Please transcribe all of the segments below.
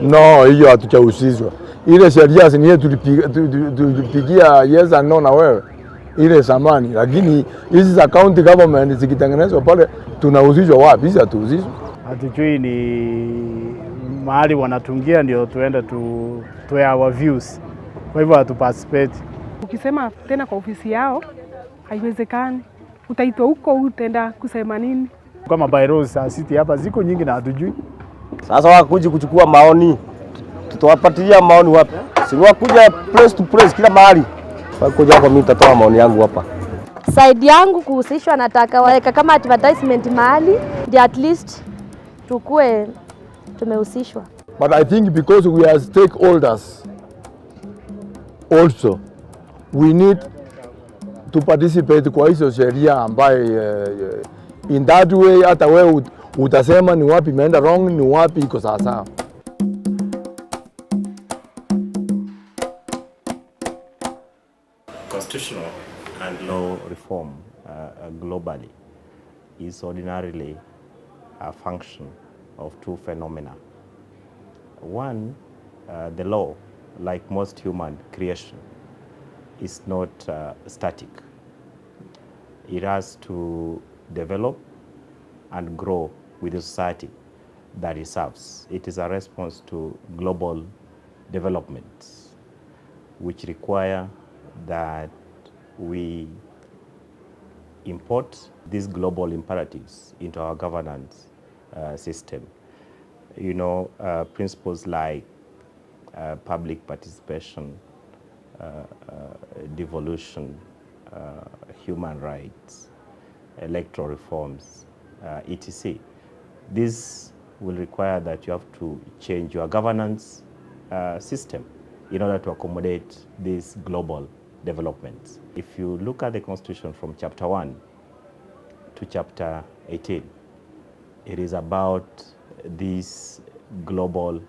No, hiyo hatuchahusishwa. Ile sheria ni yetu tulipigia yes and no na wewe. Ile zamani, lakini hizi za county government zikitengenezwa pale tunahusishwa wapi? Hizi hatuhusishwi. Hatujui ni mahali wanatungia ndio tuende to our views. Kwa hivyo hatuparticipate. Ukisema tena kwa ofisi yao haiwezekani. Utaitwa huko utaenda kusema nini? Kama bylaws za city hapa ziko nyingi na hatujui. Sasa wakuja kuchukua maoni. Tutawapatia maoni wapi? Si wakuja place to place kila mahali. Wakuja hapa mimi nitatoa maoni yangu hapa. Side yangu kuhusishwa, nataka waweka kama advertisement mahali ndio at least tukue tumehusishwa. But I think because we are stakeholders also we need to participate kwa hizo sheria ambaye in that way hata wewe utasema ni wapi imeenda wrong, ni wapi iko sawa. Constitutional and law reform globally is ordinarily a function of two phenomena. One, the law, like most human creation, is not static. It has to develop and grow with the society that it serves. It is a response to global developments, which require that we import these global imperatives into our governance system. You know, principles like public participation, devolution, human rights, electoral reforms, etc. This will require that you have to change your governance system in order to accommodate these global developments. If you look at the Constitution from Chapter 1 to Chapter 18, it is about these global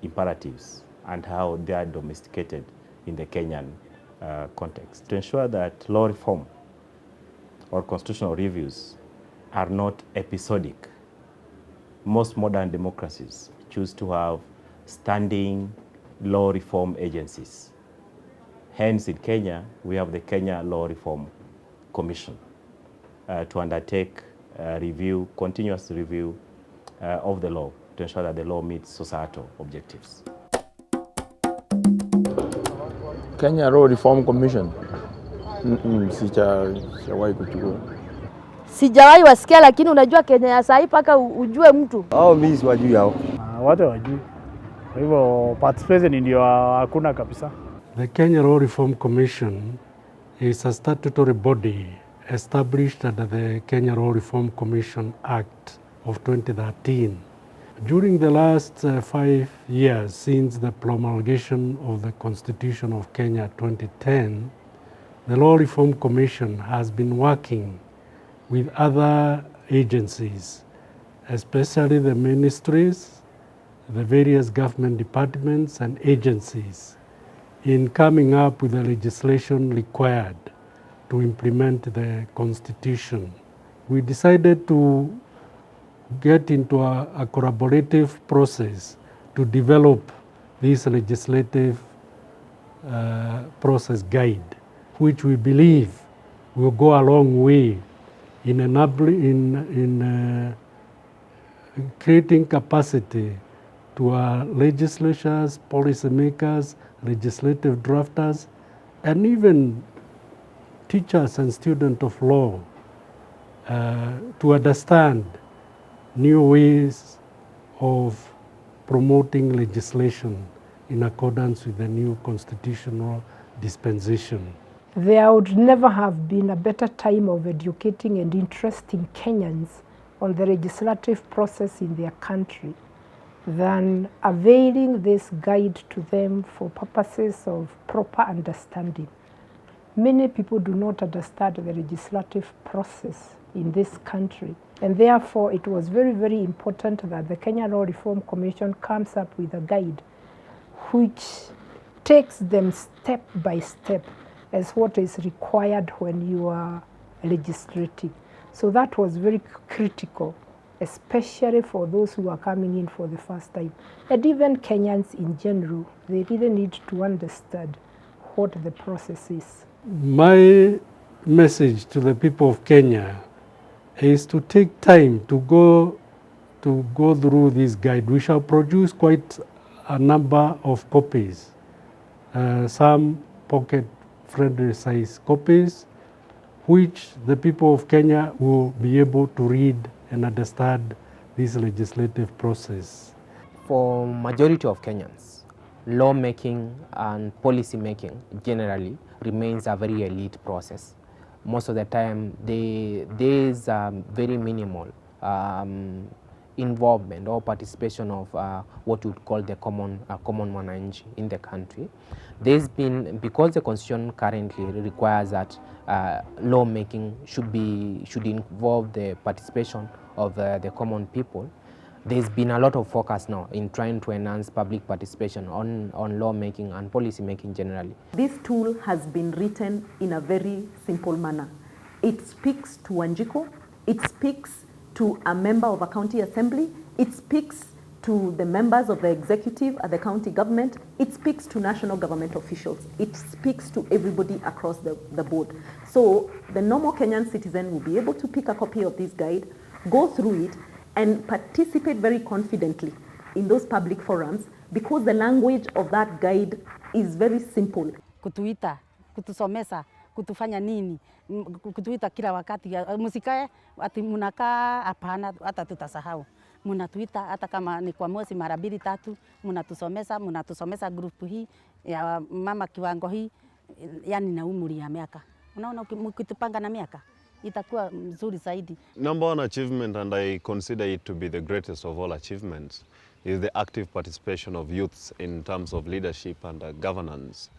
imperatives and how they are domesticated in the Kenyan context. To ensure that law reform or constitutional reviews are not episodic, most modern democracies choose to have standing law reform agencies. Hence, in Kenya, we have the Kenya Law Reform Commission to undertake review, continuous review of the law to ensure that the law meets societal objectives. Kenya Law Reform Commission. Sijawahi kuchukua. Sijawahi wasikia, lakini unajua Kenya ya sasa paka ujue mtu. Mimi siwajui hao. Watu wajui. Kwa hivyo participation ndio hakuna kabisa. The Kenya Law Reform Commission is a statutory body established under the Kenya Law Reform Commission Act of 2013. During the last 5 years since the promulgation of the Constitution of Kenya 2010, the Law Reform Commission has been working with other agencies, especially the ministries, the various government departments and agencies, in coming up with the legislation required to implement the Constitution. We decided to get into a collaborative process to develop this legislative process guide, which we believe will go a long way in creating capacity to our legislatures, policymakers, legislative drafters, and even teachers and students of law to understand new ways of promoting legislation in accordance with the new constitutional dispensation. There would never have been a better time of educating and interesting Kenyans on the legislative process in their country than availing this guide to them for purposes of proper understanding. Many people do not understand the legislative process in this country, and therefore it was very, very important that the Kenya Law Reform Commission comes up with a guide which takes them step by step as what is required when you are legislating. So that was very critical especially for those who are coming in for the first time. And even Kenyans in general, they really need to understand what the process is. My message to the people of Kenya is to take time to go through this guide. We shall produce quite a number of copies, some pocket-friendly size copies, which the people of Kenya will be able to read and understand this legislative process. For majority of Kenyans, lawmaking and policy making generally remains a very elite process. Most of the time, there is very minimal involvement or participation of what you would call the common mwananchi in the country. There's been, because the constitution currently requires that lawmaking should involve the participation of the common people, there's been a lot of focus now in trying to enhance public participation on lawmaking and policy making generally. This tool has been written in a very simple manner. It speaks to Wanjiko, it speaks to a member of a county assembly, it speaks to the members of the executive at the county government, it speaks to national government officials, it speaks to everybody across the board. So the normal Kenyan citizen will be able to pick a copy of this guide, go through it, and participate very confidently in those public forums because the language of that guide is very simple. Kutuita, kutusomesa, kutufanya nini, kutuita kila wakati, musikae ati munakaa hapana, hata tutasahau. Munatuita hata kama ni kwa mwezi mara 2-3, munatusomesa grupu hii ya mama kiwango hii, yani na umri ya miaka. Unaona mkitupanga na miaka itakuwa mzuri zaidi. Number one achievement, and I consider it to be the greatest of all achievements, is the active participation of youths in terms of leadership and governance.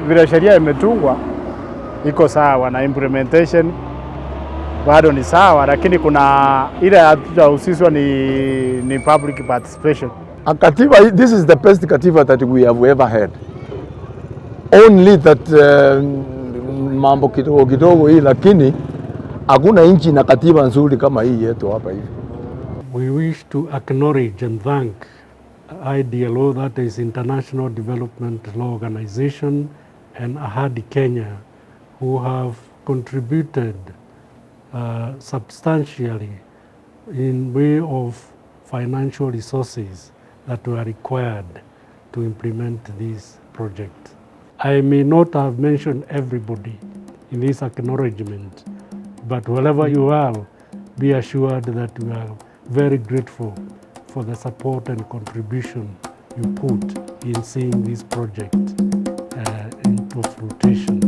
Vile sheria imetungwa iko sawa na implementation bado ni sawa, lakini kuna ile hatujahusishwa ni public participation. A katiba, this is the best katiba that we have ever had. Only that mambo kidogo hii, lakini hakuna nchi na katiba nzuri kama hii yetu hapa hivi. We wish to acknowledge and thank IDLO, that is International Development Law Organization, and Ahadi Kenya, who have contributed substantially in way of financial resources that were required to implement this project. I may not have mentioned everybody in this acknowledgement, but wherever you are, be assured that we are very grateful for the support and contribution you put in seeing this project into fruition.